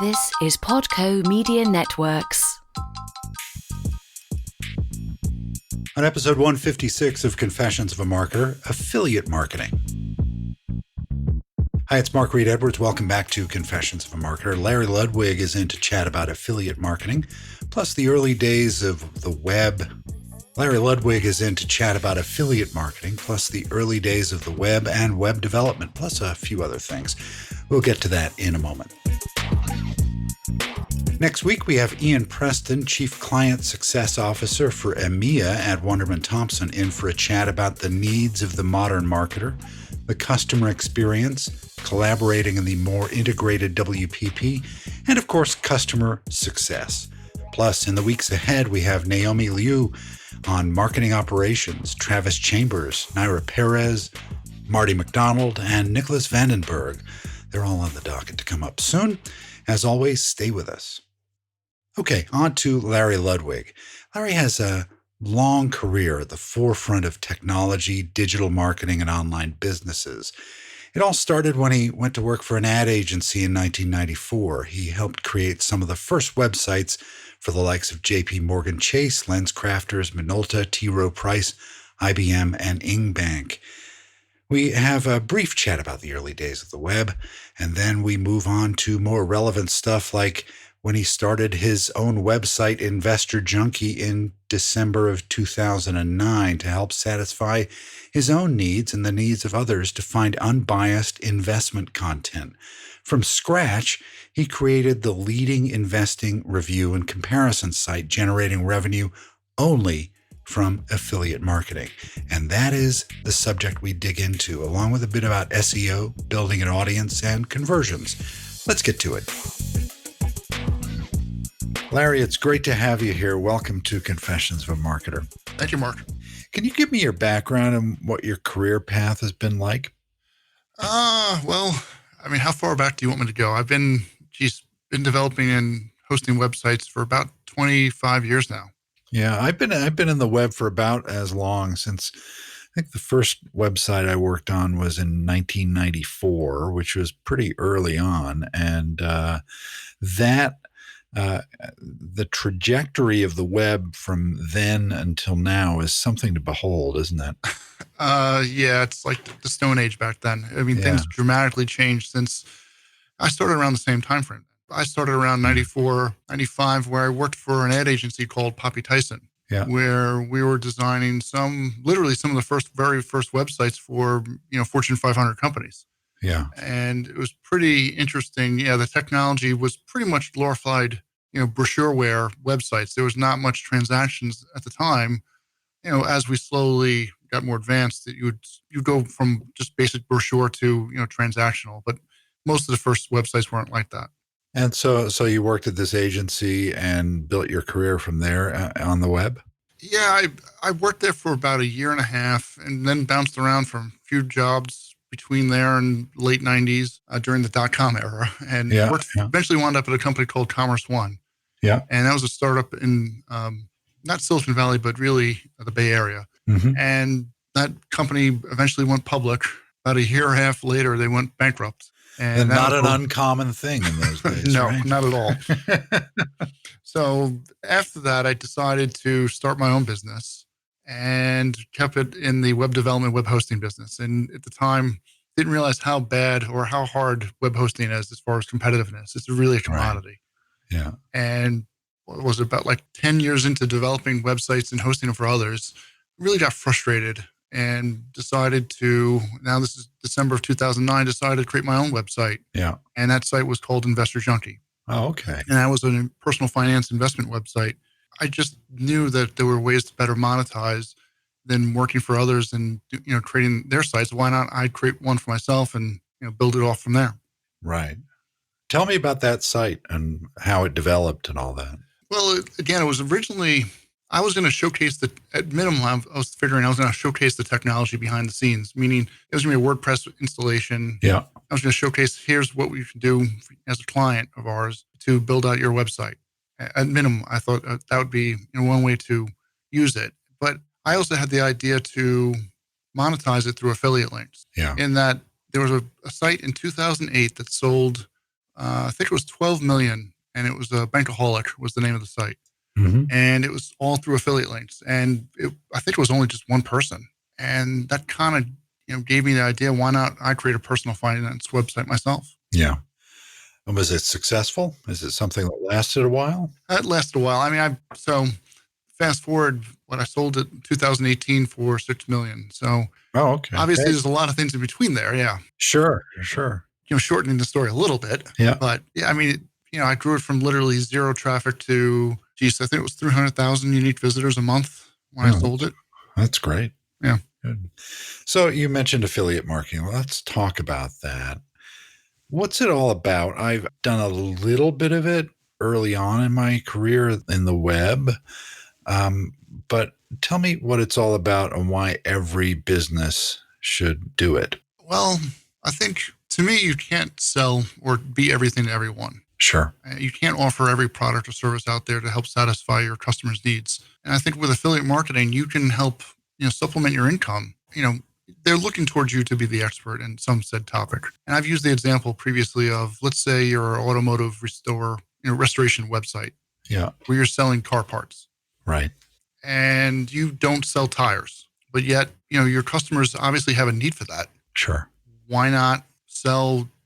This is Podco Media Networks. On episode 156 of Confessions of a Marketer, Affiliate Marketing. Hi, it's Mark Reed Edwards. Welcome back to Confessions of a Marketer. Larry Ludwig is in to chat about affiliate marketing, plus the early days of the web. Larry Ludwig is in to chat about affiliate marketing, plus the early days of the web and web development, plus a few other things. We'll get to that in a moment. Next week, we have Ian Preston, Chief Client Success Officer for EMEA at Wunderman Thompson, in for a chat about the needs of the modern marketer, the customer experience, collaborating in the more integrated WPP, and of course, customer success. Plus, in the weeks ahead, we have Naomi Liu on marketing operations, Travis Chambers, Naira Perez, Marty McDonald, and Nicholas Vandenberg. They're all on the docket to come up soon. As always, stay with us. Okay, on to Larry Ludwig. Larry has a long career at the forefront of technology, digital marketing, and online businesses. It all started when he went to work for an ad agency in 1994. He helped create some of the first websites for the likes of JP Morgan Chase, LensCrafters, Minolta, T. Rowe Price, IBM, and Ingbank. We have a brief chat about the early days of the web, and then we move on to more relevant stuff like when he started his own website, Investor Junkie, in December of 2009 to help satisfy his own needs and the needs of others to find unbiased investment content. From scratch, he created the leading investing review and comparison site, generating revenue only from affiliate marketing. And that is the subject we dig into, along with a bit about SEO, building an audience, and conversions. Let's get to it. Larry, it's great to have you here. Welcome to Confessions of a Marketer. Thank you, Mark. Can you give me your background and what your career path has been like? How far back do you want me to go? I've been developing and hosting websites for about 25 years now. Yeah, I've been in the web for about as long, since I think the first website I worked on was in 1994, which was pretty early on. And the trajectory of the web from then until now is something to behold, isn't it? Yeah, it's like the Stone Age back then. Things dramatically changed since I started around the same time frame. I started around 94, 95, where I worked for an ad agency called Poppy Tyson, where we were designing some of the very first websites for, Fortune 500 companies. Yeah. And it was pretty interesting. Yeah, the technology was pretty much glorified, brochureware websites. There was not much transactions at the time. As we slowly got more advanced, you'd go from just basic brochure to, transactional. But most of the first websites weren't like that. And so you worked at this agency and built your career from there on the web? Yeah, I worked there for about a year and a half, and then bounced around from a few jobs between there and late 90s during the dot-com era, and eventually wound up at a company called Commerce One. Yeah. And that was a startup in not Silicon Valley, but really the Bay Area. Mm-hmm. And that company eventually went public. About a year and a half later, they went bankrupt. And not an uncommon thing in those days. No, right? Not at all. So after that, I decided to start my own business and kept it in the web development, web hosting business. And at the time, didn't realize how bad or how hard web hosting is as far as competitiveness. It's really a commodity. Right. Yeah. And what was it, about like 10 years into developing websites and hosting them for others, really got frustrated and decided to, now this is December of 2009, decided to create my own website. Yeah. And that site was called Investor Junkie. Oh, okay. And that was a personal finance investment website. I just knew that there were ways to better monetize than working for others and, creating their sites. Why not I create one for myself and, build it off from there? Right. Tell me about that site and how it developed and all that. Well, it was originally, I was going to showcase at minimum, I was going to showcase the technology behind the scenes, meaning it was going to be a WordPress installation. Yeah. I was going to showcase, here's what we can do as a client of ours to build out your website. At minimum, I thought that would be one way to use it. But I also had the idea to monetize it through affiliate links. Yeah. In that there was a site in 2008 that sold I think it was 12 million, and it was Bankaholic was the name of the site. Mm-hmm. And it was all through affiliate links. And I think it was only just one person. And that kind of, gave me the idea, why not I create a personal finance website myself? Yeah. And was it successful? Is it something that lasted a while? That lasted a while. I mean, so fast forward, when I sold it in 2018 for $6 million. So okay. Obviously there's a lot of things in between there. Yeah. Sure. Shortening the story a little bit. Yeah. But yeah, I mean, I grew it from literally zero traffic to, I think it was 300,000 unique visitors a month when I sold it. That's great. Yeah. Good. So you mentioned affiliate marketing. Let's talk about that. What's it all about? I've done a little bit of it early on in my career in the web. But tell me what it's all about and why every business should do it. Well, I think to me, you can't sell or be everything to everyone. Sure. You can't offer every product or service out there to help satisfy your customers' needs. And I think with affiliate marketing, you can help, supplement your income. They're looking towards you to be the expert in some said topic. And I've used the example previously of, let's say you're an automotive restoration website. Yeah. Where you're selling car parts. Right. And you don't sell tires, but yet, your customers obviously have a need for that. Sure. Why not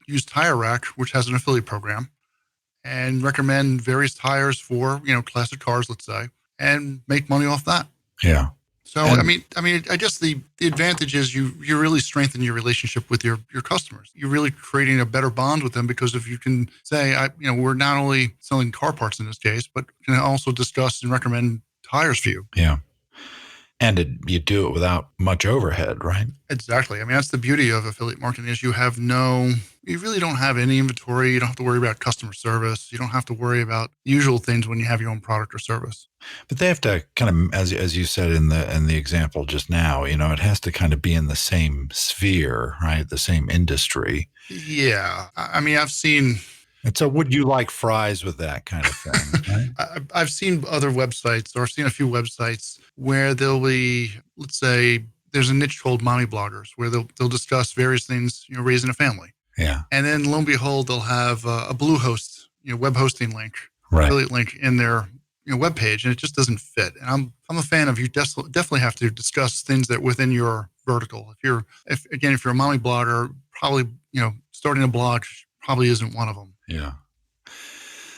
use Tire Rack, which has an affiliate program, and recommend various tires for, classic cars, let's say, and make money off that. Yeah. So, I mean, I guess the advantage is you really strengthen your relationship with your customers. You're really creating a better bond with them because if you can say, we're not only selling car parts in this case, but can also discuss and recommend tires for you. Yeah. And you do it without much overhead, right? Exactly. I mean, that's the beauty of affiliate marketing is you really don't have any inventory. You don't have to worry about customer service. You don't have to worry about usual things when you have your own product or service. But they have to kind of, as you said in the example just now, it has to kind of be in the same sphere, right? The same industry. Yeah. I mean, I've seen... And so would you like fries with that kind of thing? Right? I've seen other websites, or I've seen a few websites where there'll be, let's say, there's a niche called mommy bloggers where they'll discuss various things, raising a family. Yeah. And then lo and behold, they'll have a Bluehost, web hosting link, right. affiliate link in their web page, and it just doesn't fit. And I'm a fan of you definitely have to discuss things that within your vertical. If you're a mommy blogger, probably starting a blog probably isn't one of them. Yeah.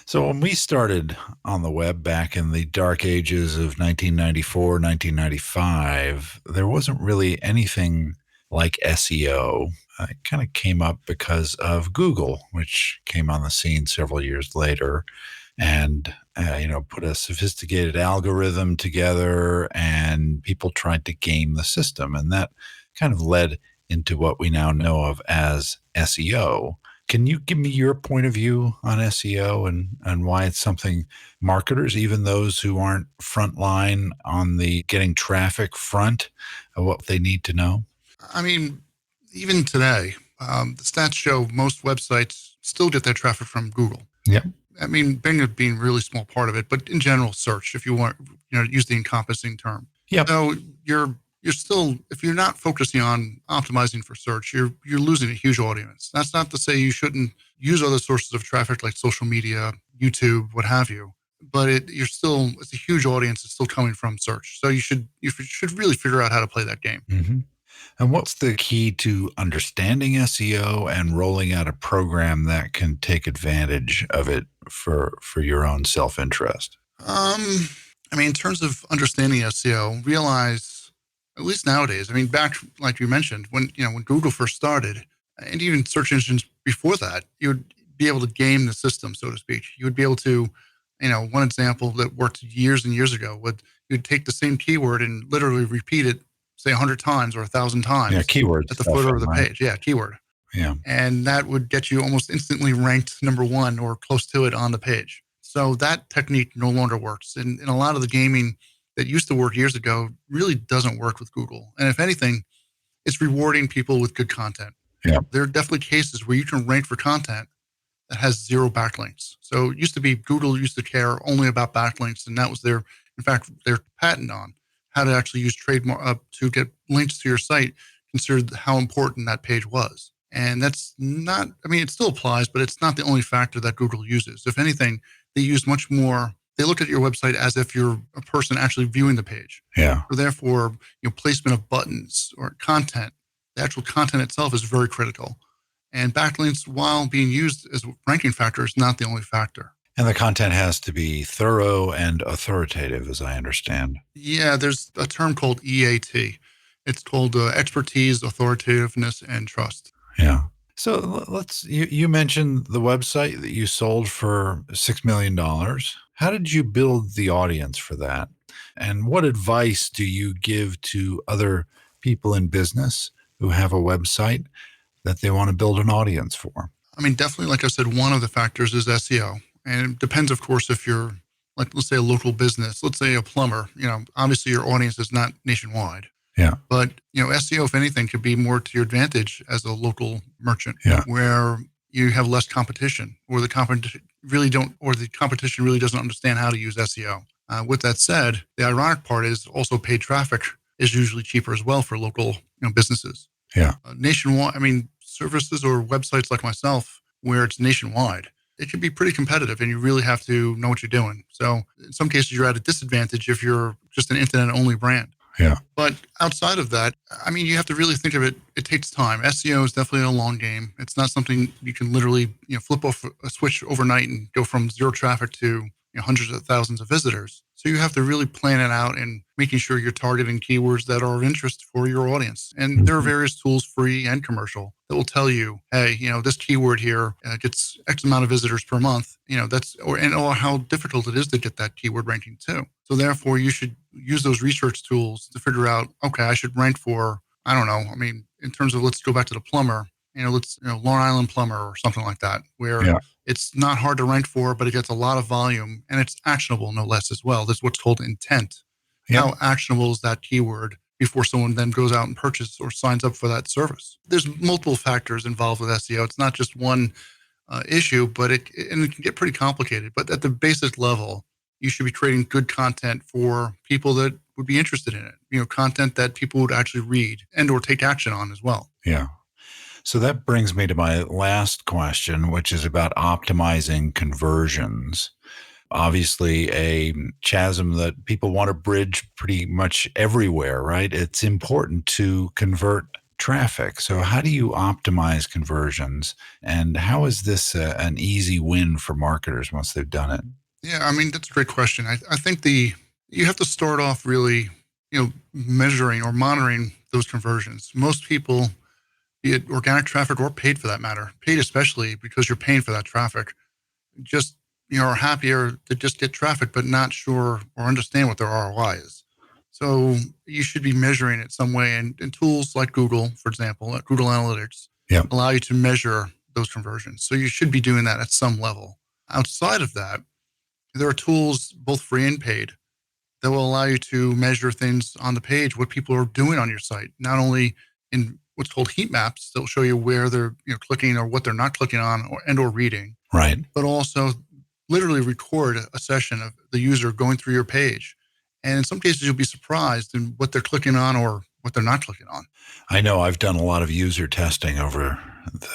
So when we started on the web back in the dark ages of 1994, 1995, there wasn't really anything like SEO. It kind of came up because of Google, which came on the scene several years later and, put a sophisticated algorithm together, and people tried to game the system. And that kind of led into what we now know of as SEO. Can you give me your point of view on SEO and why it's something marketers, even those who aren't frontline on the getting traffic front, what they need to know? I mean, even today, the stats show most websites still get their traffic from Google. Yeah. I mean, Bing being a really small part of it, but in general, search, if you want, use the encompassing term. Yeah. So you're still, if you're not focusing on optimizing for search, you're losing a huge audience. That's not to say you shouldn't use other sources of traffic like social media, YouTube, what have you. But it's a huge audience. It's still coming from search. So you should really figure out how to play that game. Mm-hmm. And what's the key to understanding SEO and rolling out a program that can take advantage of it for your own self-interest? I mean, in terms of understanding SEO, realize, at least nowadays, I mean, back, like you mentioned, when Google first started, and even search engines before that, you would be able to game the system, so to speak. You would be able to, one example that worked years and years ago you'd take the same keyword and literally repeat it, say 100 times or 1,000 times. Yeah, keywords. At the footer of the page. Yeah, keyword. Yeah. And that would get you almost instantly ranked number one or close to it on the page. So that technique no longer works. And a lot of the gaming that used to work years ago really doesn't work with Google. And if anything, it's rewarding people with good content. Yeah. There are definitely cases where you can rank for content that has zero backlinks. So it used to be Google used to care only about backlinks, and that was their patent on how to actually use trademark to get links to your site, considered how important that page was. And that's not, I mean, it still applies, but it's not the only factor that Google uses. If anything, they use much more. They look at your website as if you're a person actually viewing the page. Yeah. So therefore, placement of buttons or content, the actual content itself is very critical. And backlinks, while being used as a ranking factor, is not the only factor. And the content has to be thorough and authoritative, as I understand. Yeah, there's a term called EAT. It's called expertise, authoritativeness, and trust. Yeah. So you mentioned the website that you sold for $6 million. How did you build the audience for that? And what advice do you give to other people in business who have a website that they want to build an audience for? I mean, definitely, like I said, one of the factors is SEO. And it depends, of course, if you're, like, let's say a local business, let's say a plumber, obviously your audience is not nationwide. Yeah. But, SEO, if anything, could be more to your advantage as a local merchant, where you have less competition, or the competition really doesn't understand how to use SEO. With that said, the ironic part is also paid traffic is usually cheaper as well for local businesses. Yeah. Nationwide, I mean, services or websites like myself, where it's nationwide, it can be pretty competitive, and you really have to know what you're doing. So in some cases, you're at a disadvantage if you're just an internet-only brand. Yeah. But outside of that, I mean, you have to really think of it. It takes time. SEO is definitely a long game. It's not something you can literally, flip off a switch overnight and go from zero traffic to hundreds of thousands of visitors. So you have to really plan it out and making sure you're targeting keywords that are of interest for your audience. And there are various tools, free and commercial, that will tell you, hey, this keyword here gets X amount of visitors per month. Or how difficult it is to get that keyword ranking too. So therefore, you should use those research tools to figure out, okay, I should rank for, I don't know. I mean, in terms of, let's go back to the plumber, Long Island plumber or something like that, where it's not hard to rank for, but it gets a lot of volume, and it's actionable no less as well. That's what's called intent. Yep. How actionable is that keyword before someone then goes out and purchases or signs up for that service? There's multiple factors involved with SEO. It's not just one issue, but it can get pretty complicated. But at the basic level, you should be creating good content for people that would be interested in it. Content that people would actually read and or take action on as well. Yeah. So that brings me to my last question, which is about optimizing conversions. Obviously, a chasm that people want to bridge pretty much everywhere, right? It's important to convert traffic. So how do you optimize conversions? And how is this an easy win for marketers once they've done it? Yeah, I mean, that's a great question. I think you have to start off really, measuring or monitoring those conversions. Most people, be it organic traffic or paid for that matter, paid especially because you're paying for that traffic, just, are happier to just get traffic, but not sure or understand what their ROI is. So you should be measuring it some way. And tools like Google, for example, Google Analytics, allow you to measure those conversions. So you should be doing that at some level. Outside of that, there are tools, both free and paid, that will allow you to measure things on the page, what people are doing on your site, not only in what's called heat maps that will show you where they're clicking or what they're not clicking on or reading, right? But also literally record a session of the user going through your page. And in some cases, you'll be surprised in what they're clicking on or what they're not clicking on. I know I've done a lot of user testing over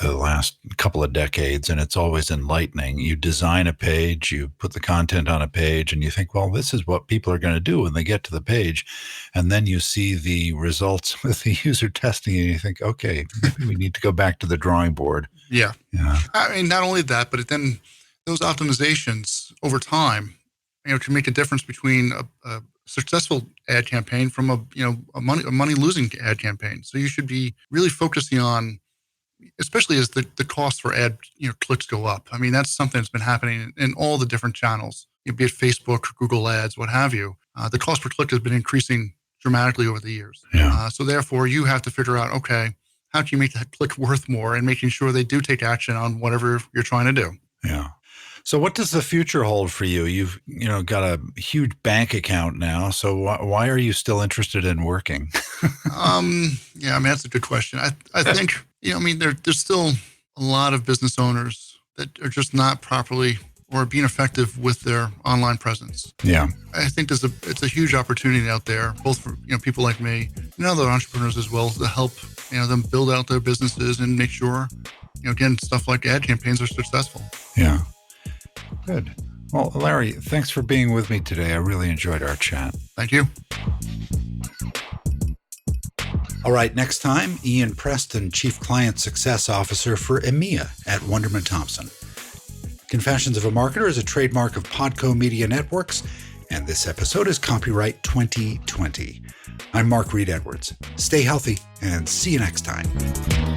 the last couple of decades, and it's always enlightening. You design a page, you put the content on a page, and you think, well, this is what people are going to do when they get to the page. And then you see the results with the user testing, and you think, okay, maybe we need to go back to the drawing board. Yeah. I mean, not only that, but then those optimizations over time, can make a difference between a successful ad campaign from a money losing ad campaign. So you should be really focusing on, especially as the cost for ad clicks go up. I mean, that's something that's been happening in all the different channels, be it Facebook, Google Ads, what have you. The cost per click has been increasing dramatically over the years. Yeah. So therefore, you have to figure out, okay, how can you make that click worth more, and making sure they do take action on whatever you're trying to do. Yeah. So what does the future hold for you? You've got a huge bank account now. So why are you still interested in working? Yeah, I mean, that's a good question. I think, there's still a lot of business owners that are just not properly or being effective with their online presence. Yeah. I think it's a huge opportunity out there, both for people like me and other entrepreneurs as well, to help them build out their businesses and make sure, again, stuff like ad campaigns are successful. Yeah. Good. Well, Larry, thanks for being with me today. I really enjoyed our chat. Thank you. All right, next time, Ian Preston, Chief Client Success Officer for EMEA at Wunderman Thompson. Confessions of a Marketer is a trademark of Podco Media Networks, and this episode is copyright 2020. I'm Mark Reed Edwards. Stay healthy and see you next time.